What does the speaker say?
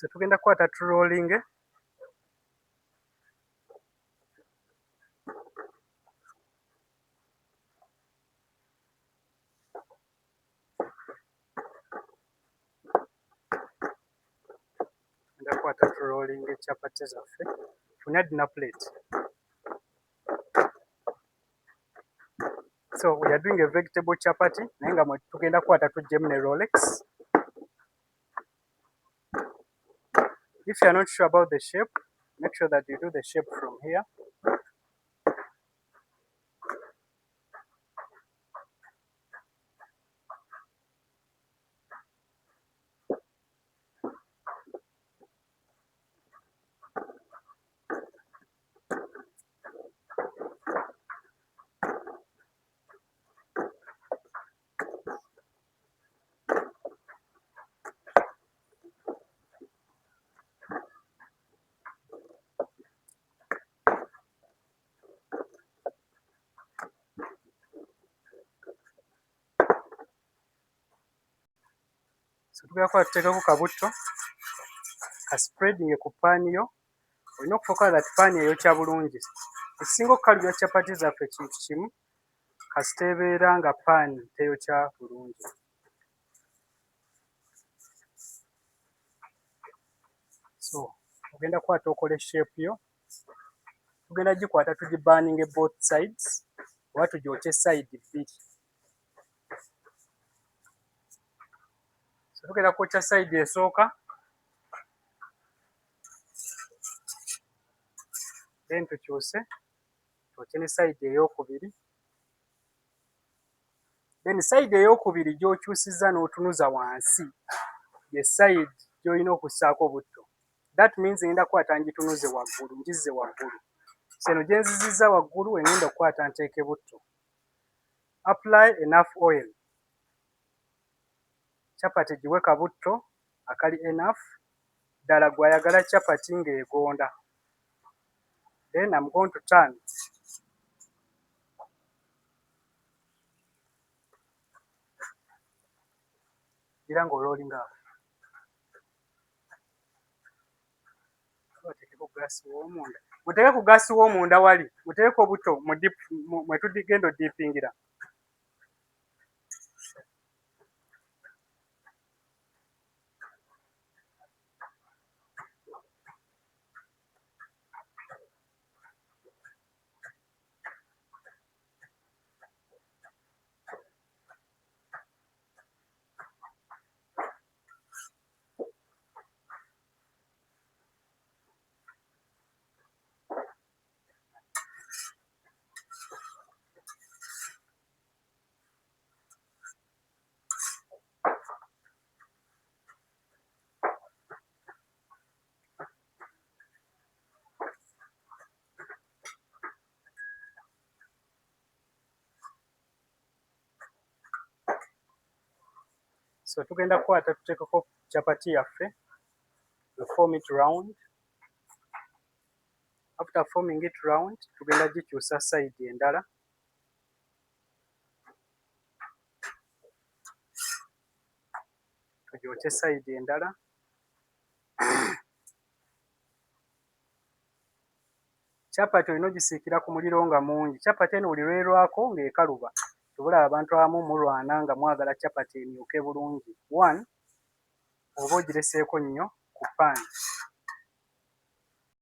So tugenda kukwata turolinge. Tugenda kukwata turolinge chapati zaffe. Tuna dinner plate. So we are doing a vegetable chapati. Naye nga tugenda kukwata tuggyemu ne Rolex. If you are not sure about the shape, make sure that you do the shape from here. So tugenda kuba tuteekako kabutto ka spreading ku paani yo. Olina okufuuka that paani eyokya bulungi. Ekisinga okukalubya chapati zaffe kintu kimu kasita ebeera nga paani teyokya bulungi. So ogenda kukwata okola shape yo. Tugenda gikwata tugibaninge both sides oba tugyokye side bbiri. So tugenda kwokya side esooka, then tukyuse twokye ne side ey'okubiri. Then side ey'okubiri gy'okyusizza n'otunuza wansi ye side gy'olina okussaako butto. That means ngenda kukwata ngitunuze waggulu, ngizze waggulu. So eno gye nzizizza waggulu engenda okukwata nteeke butto. Apply enough oil. Chapati giwe kabutto akali enough. Ddala gw'ayagala chapati ng'egonda. Then I'm going to turn. Gira ng'oloolinga awo. Bateekeko gaasi w'omunda. Muteeke ku gaasi w'omunda wali. Muteekeko butto mwe tugenda oddiipingira. So tugenda kukwata tuteekeko chapati yaffe. We form it round. After forming it round, tugenda gikyusa side endala. Tugyokye side endala. Chapati olina ogisiikira ku muliro nga mungi. Chapati eno buli lwerwako ng'ekaluba. Tubulaba abantu abamu mulwana nga mwagala chapati emyuke bulungi. One, oba ogireseeko nnyo ku paani.